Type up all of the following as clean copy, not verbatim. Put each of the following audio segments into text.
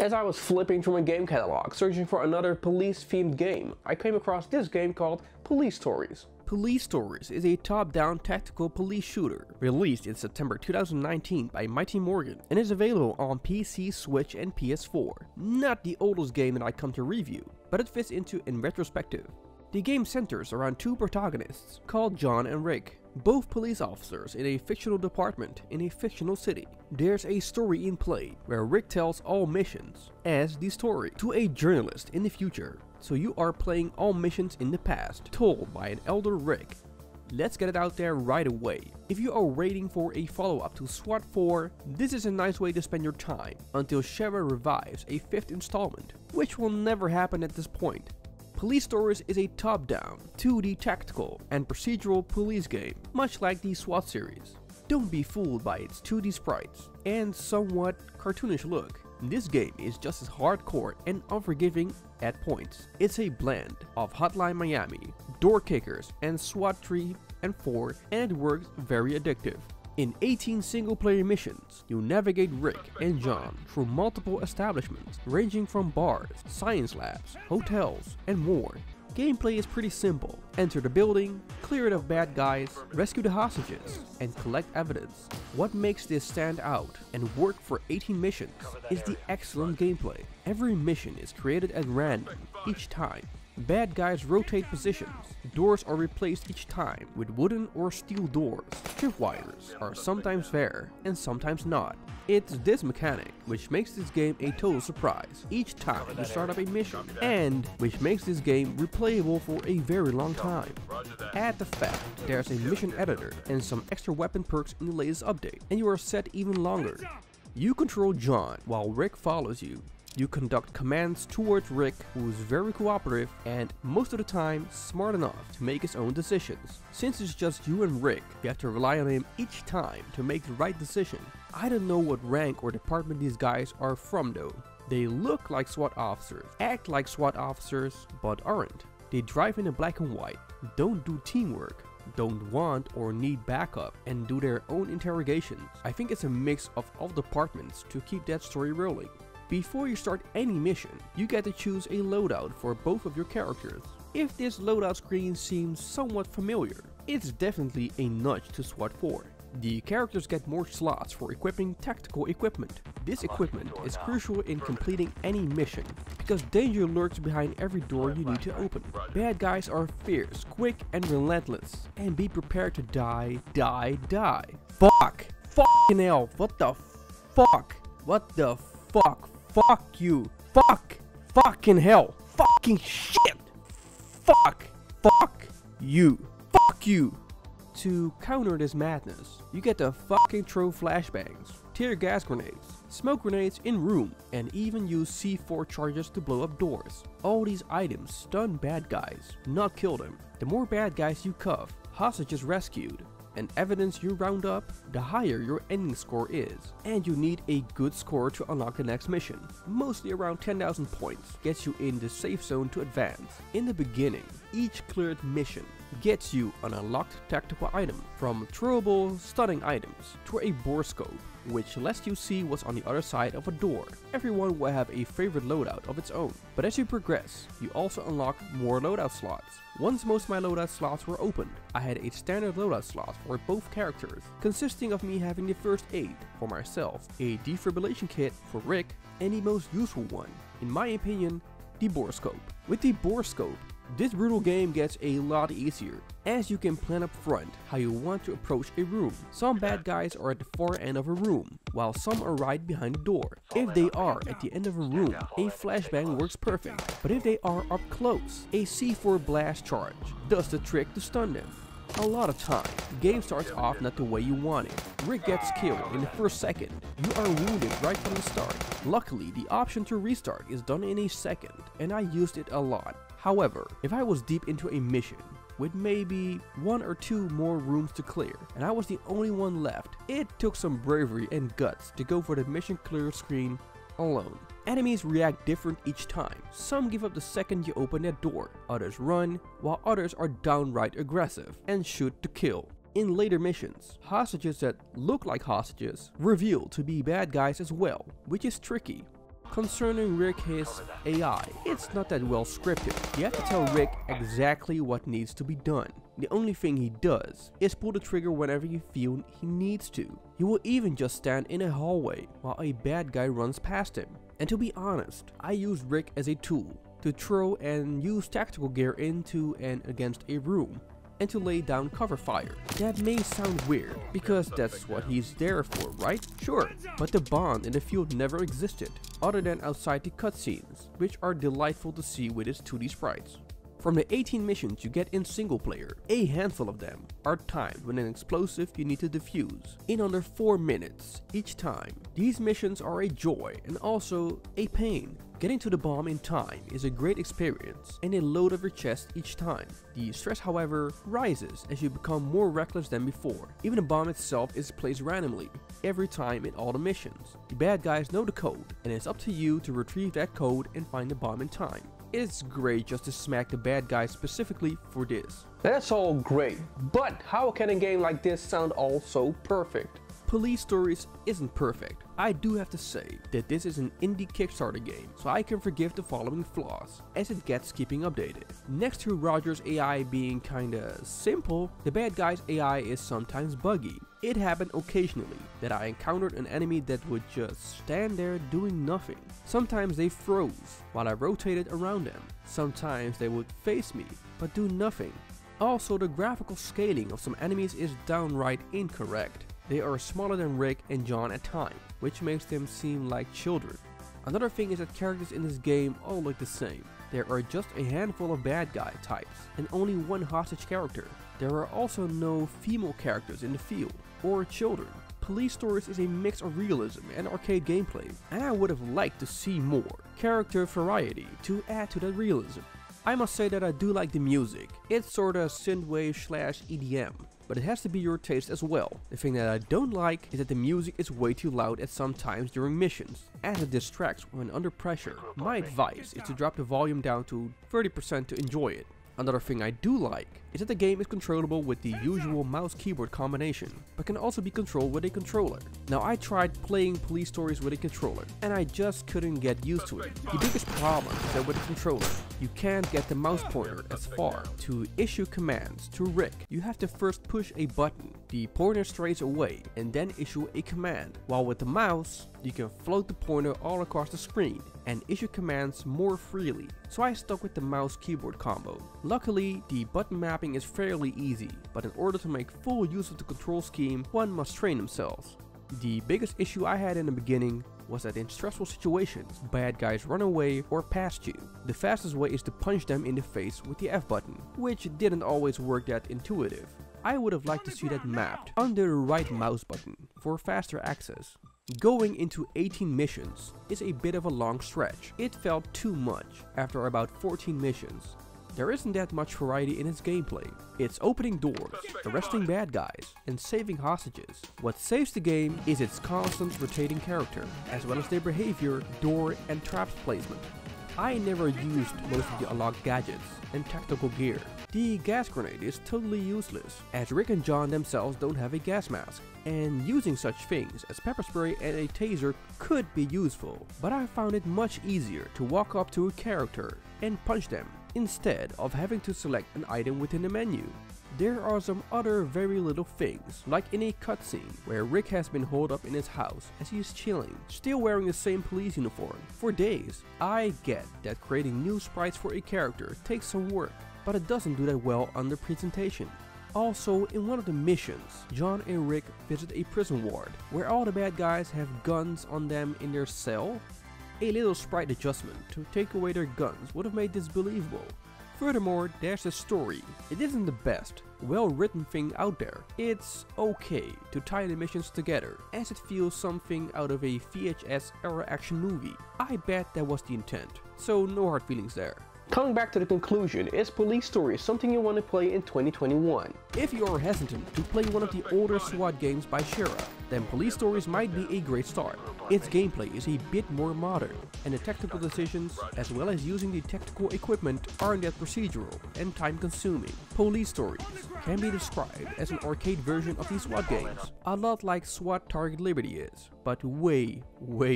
As I was flipping through my game catalog, searching for another police-themed game, I came across this game called Police Stories. Police Stories is a top-down tactical police shooter, released in September 2019 by Mighty Morgan, and is available on PC, Switch, and PS4. Not the oldest game that I come to review, but it fits into in retrospective. The game centers around two protagonists, called John and Rick, both police officers in a fictional department in a fictional city. There's a story in play, where Rick tells all missions, as the story, to a journalist in the future. So you are playing all missions in the past, told by an elder Rick. Let's get it out there right away. If you are waiting for a follow-up to SWAT 4, this is a nice way to spend your time, until Sheva revives a 5th installment, which will never happen at this point. Police Stories is a top-down, 2D tactical and procedural police game, much like the SWAT series. Don't be fooled by its 2D sprites and somewhat cartoonish look. This game is just as hardcore and unforgiving at points. It's a blend of Hotline Miami, Door Kickers, and SWAT 3 and 4, and it works very addictive. In 18 single-player missions, you navigate Rick and John through multiple establishments, ranging from bars, science labs, hotels, and more. Gameplay is pretty simple. Enter the building, clear it of bad guys, rescue the hostages, and collect evidence. What makes this stand out and work for 18 missions is the excellent gameplay. Every mission is created at random each time. Bad guys rotate positions, doors are replaced each time with wooden or steel doors. Tripwires are sometimes there and sometimes not. It's this mechanic which makes this game a total surprise each time you start up a mission, and which makes this game replayable for a very long time. Add the fact there's a mission editor and some extra weapon perks in the latest update, and you are set even longer. You control John while Rick follows you. You conduct commands towards Rick, who is very cooperative and most of the time smart enough to make his own decisions. Since it's just you and Rick, you have to rely on him each time to make the right decision. I don't know what rank or department these guys are from though. They look like SWAT officers, act like SWAT officers, but aren't. They drive in a black and white, don't do teamwork, don't want or need backup, and do their own interrogations. I think it's a mix of all departments to keep that story rolling. Before you start any mission, you get to choose a loadout for both of your characters. If this loadout screen seems somewhat familiar, it's definitely a nudge to SWAT 4. The characters get more slots for equipping tactical equipment. This equipment is crucial in completing any mission, because danger lurks behind every door you need to open. Bad guys are fierce, quick, and relentless, and be prepared to die. Fuck! Fucking hell! What the fuck? What the fuck? Fuck you. Fuck. Fucking hell. Fucking shit. Fuck. Fuck you. Fuck you. To counter this madness, you get to fucking throw flashbangs, tear gas grenades, smoke grenades in room, and even use C4 charges to blow up doors. All these items stun bad guys, not kill them. The more bad guys you cuff, hostages rescued, and evidence you round up, the higher your ending score is. And you need a good score to unlock the next mission. Mostly around 10,000 points gets you in the safe zone to advance. In the beginning, each cleared mission gets you an unlocked tactical item, from throwable stunning items to a bore scope, which lets you see what's on the other side of a door. Everyone will have a favorite loadout of its own, but as you progress, you also unlock more loadout slots. Once most of my loadout slots were opened, I had a standard loadout slot for both characters, consisting of me having the first aid for myself, a defibrillation kit for Rick, and the most useful one, in my opinion, the bore scope. With the bore scope, this brutal game gets a lot easier, as you can plan up front how you want to approach a room. Some bad guys are at the far end of a room, while some are right behind the door. If they are at the end of a room, a flashbang works perfect, but if they are up close, a C4 blast charge does the trick to stun them. A lot of time, the game starts off not the way you want it. Rick gets killed in the first second. You are wounded right from the start. Luckily, the option to restart is done in a second, and I used it a lot. However, if I was deep into a mission, with maybe 1 or 2 more rooms to clear, and I was the only one left, it took some bravery and guts to go for the mission clear screen alone. Enemies react different each time. Some give up the second you open that door, others run, while others are downright aggressive and shoot to kill. In later missions, hostages that look like hostages reveal to be bad guys as well, which is tricky. Concerning Rick, his AI, it's not that well scripted. You have to tell Rick exactly what needs to be done. The only thing he does is pull the trigger whenever you feel he needs to. He will even just stand in a hallway while a bad guy runs past him. And to be honest, I use Rick as a tool to throw and use tactical gear into and against a room, and to lay down cover fire. That may sound weird, because that's what he's there for, right? Sure, but the bond in the field never existed, other than outside the cutscenes, which are delightful to see with its 2D sprites. From the 18 missions you get in single player, a handful of them are timed with an explosive you need to defuse in under 4 minutes each time. These missions are a joy and also a pain. Getting to the bomb in time is a great experience and a load off your chest each time. The stress, however, rises as you become more reckless than before. Even the bomb itself is placed randomly every time in all the missions. The bad guys know the code, and it's up to you to retrieve that code and find the bomb in time. It's great just to smack the bad guys specifically for this. That's all great, but how can a game like this sound all so perfect? Police Stories isn't perfect. I do have to say that this is an indie Kickstarter game, so I can forgive the following flaws, as it gets keeping updated. Next to Roger's AI being kinda simple, the bad guy's AI is sometimes buggy. It happened occasionally that I encountered an enemy that would just stand there doing nothing. Sometimes they froze while I rotated around them. Sometimes they would face me, but do nothing. Also, the graphical scaling of some enemies is downright incorrect. They are smaller than Rick and John at times, which makes them seem like children. Another thing is that characters in this game all look the same. There are just a handful of bad guy types and only one hostage character. There are also no female characters in the field or children. Police Stories is a mix of realism and arcade gameplay, and I would have liked to see more character variety to add to that realism. I must say that I do like the music. It's sorta synthwave/EDM. But it has to be your taste as well. The thing that I don't like is that the music is way too loud at some times during missions, as it distracts when under pressure. My advice is to drop the volume down to 30% to enjoy it. Another thing I do like is that the game is controllable with the usual mouse-keyboard combination, but can also be controlled with a controller. Now, I tried playing Police Stories with a controller, and I just couldn't get used to it. The biggest problem is that with a controller, you can't get the mouse pointer as far. To issue commands to Rick, you have to first push a button, the pointer strays away, and then issue a command. While with the mouse, you can float the pointer all across the screen and issue commands more freely. So I stuck with the mouse-keyboard combo. Luckily, the button mapping is fairly easy, but in order to make full use of the control scheme, one must train themselves. The biggest issue I had in the beginning was that in stressful situations, bad guys run away or past you. The fastest way is to punch them in the face with the F button, which didn't always work that intuitive. I would have liked to see that mapped under the right mouse button for faster access. Going into 18 missions is a bit of a long stretch. It felt too much after about 14 missions. There isn't that much variety in its gameplay. It's opening doors, arresting bad guys, and saving hostages. What saves the game is its constant rotating character, as well as their behavior, door and traps placement. I never used most of the unlocked gadgets and tactical gear. The gas grenade is totally useless, as Rick and John themselves don't have a gas mask, and using such things as pepper spray and a taser could be useful, but I found it much easier to walk up to a character and punch them, instead of having to select an item within the menu. There are some other very little things, like in a cutscene where Rick has been holed up in his house as he is chilling, still wearing the same police uniform, for days. I get that creating new sprites for a character takes some work, but it doesn't do that well under presentation. Also, in one of the missions, John and Rick visit a prison ward, where all the bad guys have guns on them in their cell. A little sprite adjustment to take away their guns would have made this believable. Furthermore, there's the story. It isn't the best, well-written thing out there. It's okay to tie the missions together, as it feels something out of a VHS-era action movie. I bet that was the intent, so no hard feelings there. Coming back to the conclusion, is Police Stories something you want to play in 2021? If you are hesitant to play one of the older SWAT games by Shera, then Police Stories might be a great start. Its gameplay is a bit more modern, and the technical decisions, as well as using the tactical equipment, aren't that procedural and time-consuming. Police Stories can be described as an arcade version of the SWAT games, a lot like SWAT Target Liberty is, but way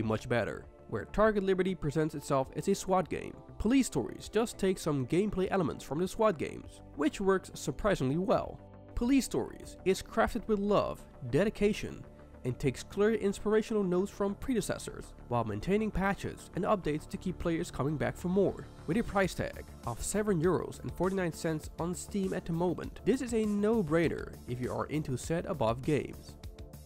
much better. where Target Liberty presents itself as a SWAT game. Police Stories just takes some gameplay elements from the SWAT games, which works surprisingly well. Police Stories is crafted with love, dedication, and takes clear inspirational notes from predecessors, while maintaining patches and updates to keep players coming back for more. With a price tag of €7.49 on Steam at the moment, this is a no-brainer if you are into set above games.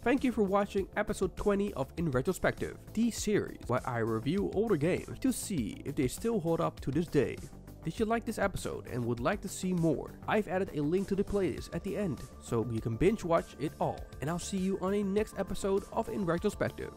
Thank you for watching episode 20 of In Retrospective, the series where I review older games to see if they still hold up to this day. Did you like this episode and would like to see more? I've added a link to the playlist at the end, so you can binge watch it all. And I'll see you on a next episode of In Retrospective.